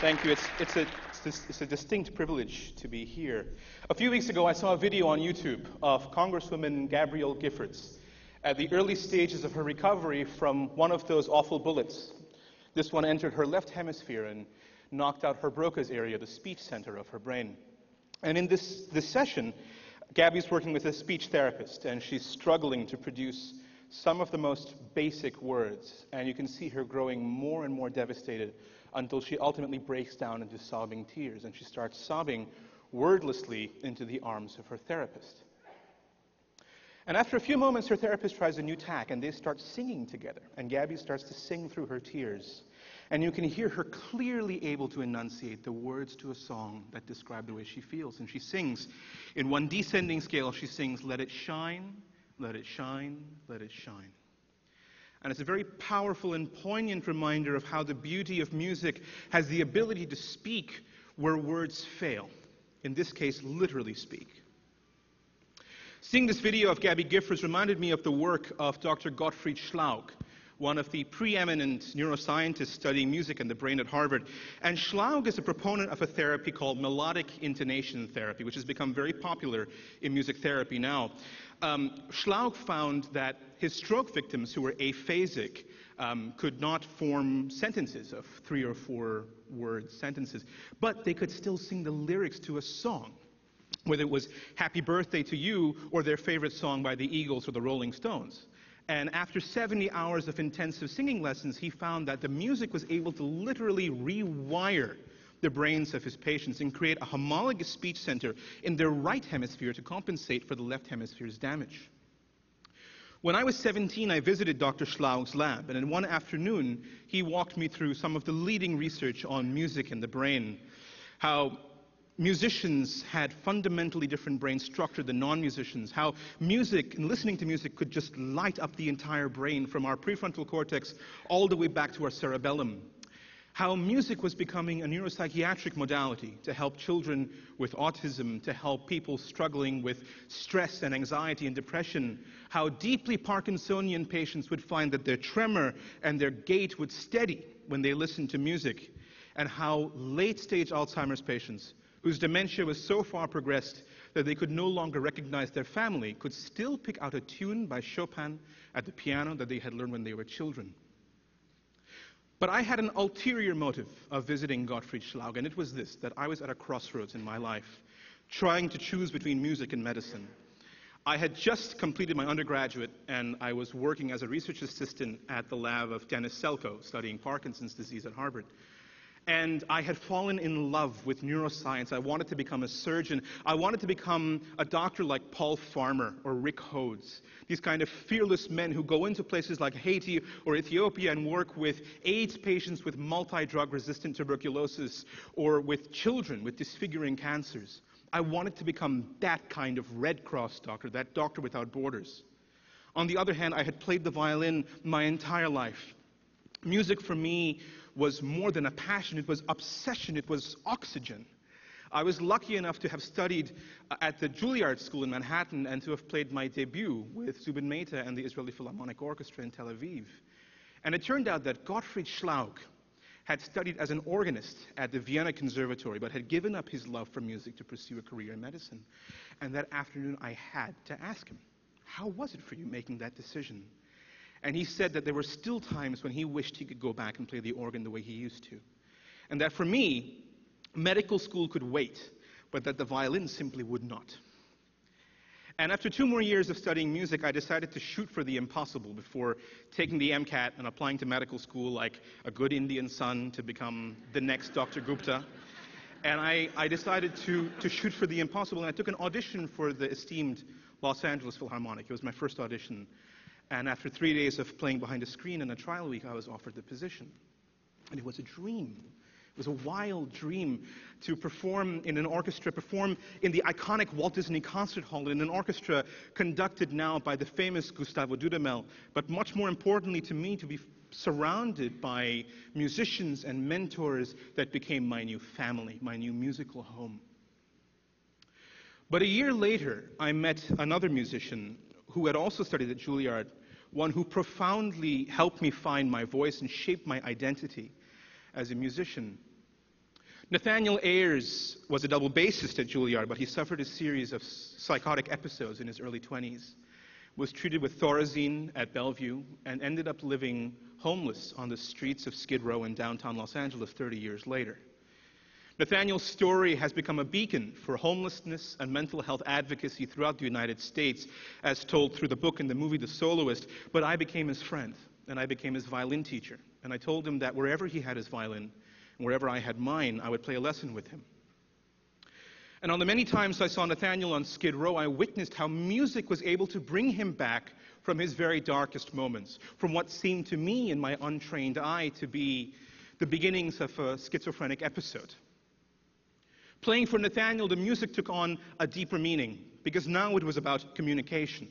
Thank you. It's a distinct privilege to be here. A few weeks ago, I saw a video on YouTube of Congresswoman Gabrielle Giffords at the early stages of her recovery from one of those awful bullets. This one entered her left hemisphere and knocked out her Broca's area, the speech center of her brain. And in this session, Gabby's working with a speech therapist, and she's struggling to produce some of the most basic words. And you can see her growing more and more devastated until she ultimately breaks down into sobbing tears, and she starts sobbing wordlessly into the arms of her therapist. And after a few moments, her therapist tries a new tack, and they start singing together. And Gabby starts to sing through her tears. And you can hear her clearly able to enunciate the words to a song that describe the way she feels. And she sings, in one descending scale, she sings, "Let it shine, let it shine, let it shine." And it's a very powerful and poignant reminder of how the beauty of music has the ability to speak where words fail. In this case, literally speak. Seeing this video of Gabby Giffords reminded me of the work of Dr. Gottfried Schlaug, one of the preeminent neuroscientists studying music and the brain at Harvard. And Schlaug is a proponent of a therapy called melodic intonation therapy, which has become very popular in music therapy now. Schlaug found that his stroke victims who were aphasic could not form sentences of 3 or 4 word sentences, but they could still sing the lyrics to a song, whether it was Happy Birthday to You or their favorite song by the Eagles or the Rolling Stones. And after 70 hours of intensive singing lessons, he found that the music was able to literally rewire the brains of his patients and create a homologous speech center in their right hemisphere to compensate for the left hemisphere's damage. When I was 17, I visited Dr. Schlaug's lab, and in one afternoon, he walked me through some of the leading research on music and the brain, how musicians had fundamentally different brain structure than non-musicians, how music and listening to music could just light up the entire brain from our prefrontal cortex all the way back to our cerebellum. How music was becoming a neuropsychiatric modality to help children with autism, to help people struggling with stress and anxiety and depression. How deeply Parkinsonian patients would find that their tremor and their gait would steady when they listened to music. And how late-stage Alzheimer's patients, whose dementia was so far progressed that they could no longer recognize their family, could still pick out a tune by Chopin at the piano that they had learned when they were children. But I had an ulterior motive of visiting Gottfried Schlaug, and it was this, that I was at a crossroads in my life, trying to choose between music and medicine. I had just completed my undergraduate, and I was working as a research assistant at the lab of Dennis Selkoe, studying Parkinson's disease at Harvard. And I had fallen in love with neuroscience. I wanted to become a surgeon. I wanted to become a doctor like Paul Farmer or Rick Hodes, these kind of fearless men who go into places like Haiti or Ethiopia and work with AIDS patients with multi-drug resistant tuberculosis or with children with disfiguring cancers. I wanted to become that kind of Red Cross doctor, that doctor without borders. On the other hand, I had played the violin my entire life. Music for me was more than a passion, it was obsession, it was oxygen. I was lucky enough to have studied at the Juilliard School in Manhattan and to have played my debut with Zubin Mehta and the Israeli Philharmonic Orchestra in Tel Aviv. And it turned out that Gottfried Schlaug had studied as an organist at the Vienna Conservatory, but had given up his love for music to pursue a career in medicine. And that afternoon I had to ask him, how was it for you making that decision? And he said that there were still times when he wished he could go back and play the organ the way he used to. And that for me, medical school could wait, but that the violin simply would not. And after 2 more years of studying music, I decided to shoot for the impossible before taking the MCAT and applying to medical school like a good Indian son to become the next Dr. Gupta. And I decided to shoot for the impossible, and I took an audition for the esteemed Los Angeles Philharmonic. It was my first audition. And after 3 days of playing behind a screen and a trial week, I was offered the position. And it was a dream. It was a wild dream to perform in an orchestra, perform in the iconic Walt Disney Concert Hall in an orchestra conducted now by the famous Gustavo Dudamel, but much more importantly to me, to be surrounded by musicians and mentors that became my new family, my new musical home. But a year later, I met another musician who had also studied at Juilliard, one who profoundly helped me find my voice and shape my identity as a musician. Nathaniel Ayers was a double bassist at Juilliard, but he suffered a series of psychotic episodes in his early 20s, was treated with Thorazine at Bellevue, and ended up living homeless on the streets of Skid Row in downtown Los Angeles 30 years later. Nathaniel's story has become a beacon for homelessness and mental health advocacy throughout the United States, as told through the book and the movie The Soloist, but I became his friend, and I became his violin teacher. And I told him that wherever he had his violin, and wherever I had mine, I would play a lesson with him. And on the many times I saw Nathaniel on Skid Row, I witnessed how music was able to bring him back from his very darkest moments, from what seemed to me in my untrained eye to be the beginnings of a schizophrenic episode. Playing for Nathaniel, the music took on a deeper meaning, because now it was about communication.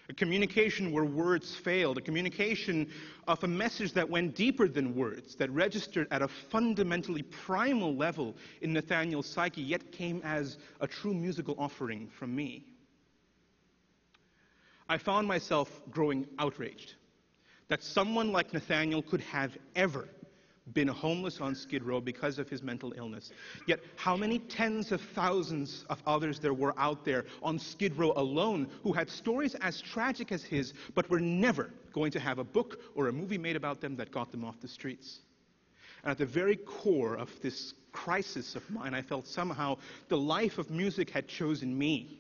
A communication where words failed, a communication of a message that went deeper than words, that registered at a fundamentally primal level in Nathaniel's psyche, yet came as a true musical offering from me. I found myself growing outraged that someone like Nathaniel could have ever been homeless on Skid Row because of his mental illness. Yet how many tens of thousands of others there were out there on Skid Row alone who had stories as tragic as his, but were never going to have a book or a movie made about them that got them off the streets. And at the very core of this crisis of mine, I felt somehow the life of music had chosen me,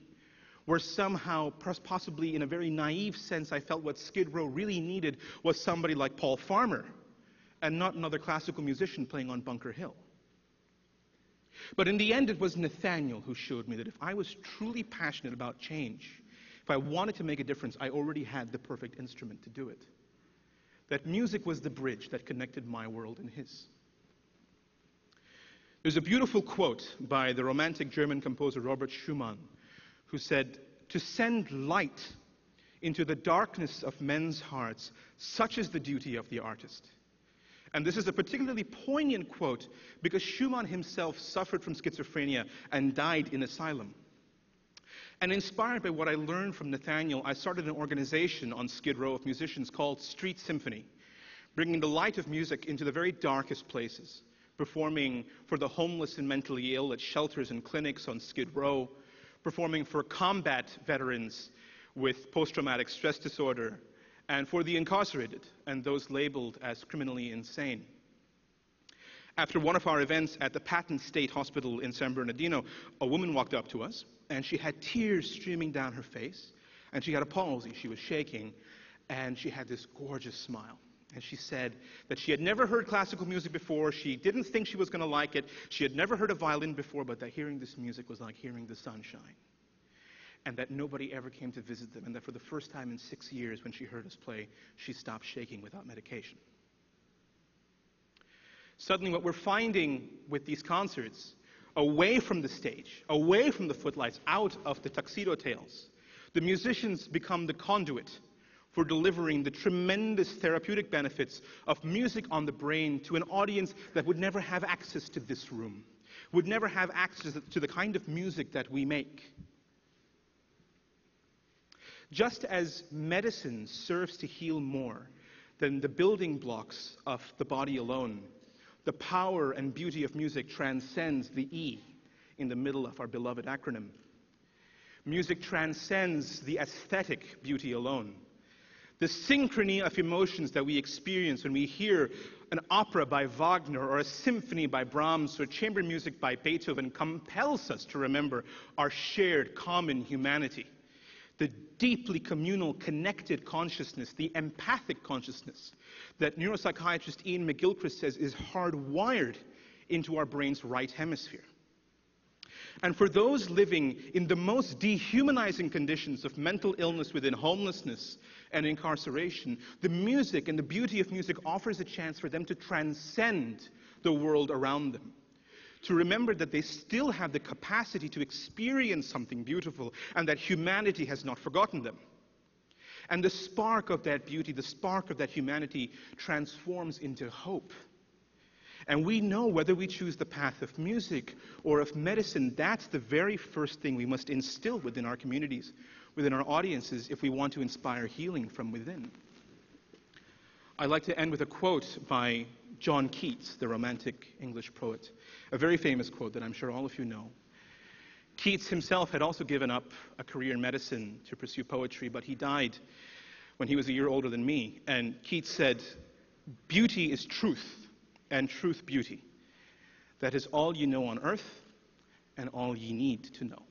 where somehow, possibly in a very naive sense, I felt what Skid Row really needed was somebody like Paul Farmer, and not another classical musician playing on Bunker Hill. But in the end, it was Nathaniel who showed me that if I was truly passionate about change, if I wanted to make a difference, I already had the perfect instrument to do it. That music was the bridge that connected my world and his. There's a beautiful quote by the romantic German composer Robert Schumann, who said, "To send light into the darkness of men's hearts, such is the duty of the artist." And this is a particularly poignant quote because Schumann himself suffered from schizophrenia and died in asylum. And inspired by what I learned from Nathaniel, I started an organization on Skid Row of musicians called Street Symphony, bringing the light of music into the very darkest places, performing for the homeless and mentally ill at shelters and clinics on Skid Row, performing for combat veterans with post-traumatic stress disorder, and for the incarcerated and those labeled as criminally insane. After one of our events at the Patton State Hospital in San Bernardino, a woman walked up to us, and she had tears streaming down her face, and she had a palsy, she was shaking, and she had this gorgeous smile. And she said that she had never heard classical music before, she didn't think she was going to like it, she had never heard a violin before, but that hearing this music was like hearing the sunshine. And that nobody ever came to visit them, and that for the first time in 6 years when she heard us play, she stopped shaking without medication. Suddenly what we're finding with these concerts, away from the stage, away from the footlights, out of the tuxedo tails, the musicians become the conduit for delivering the tremendous therapeutic benefits of music on the brain to an audience that would never have access to this room, would never have access to the kind of music that we make. Just as medicine serves to heal more than the building blocks of the body alone, the power and beauty of music transcends the E in the middle of our beloved acronym. Music transcends the aesthetic beauty alone. The synchrony of emotions that we experience when we hear an opera by Wagner or a symphony by Brahms or chamber music by Beethoven compels us to remember our shared common humanity. The deeply communal, connected consciousness, the empathic consciousness that neuropsychiatrist Ian McGilchrist says is hardwired into our brain's right hemisphere. And for those living in the most dehumanizing conditions of mental illness within homelessness and incarceration, the music and the beauty of music offers a chance for them to transcend the world around them, to remember that they still have the capacity to experience something beautiful and that humanity has not forgotten them. And the spark of that beauty, the spark of that humanity transforms into hope. And we know whether we choose the path of music or of medicine, that's the very first thing we must instill within our communities, within our audiences, if we want to inspire healing from within. I'd like to end with a quote by John Keats, the Romantic English poet, a very famous quote that I'm sure all of you know. Keats himself had also given up a career in medicine to pursue poetry, but he died when he was a year older than me. And Keats said, "Beauty is truth, and truth beauty. That is all you know on earth, and all ye need to know."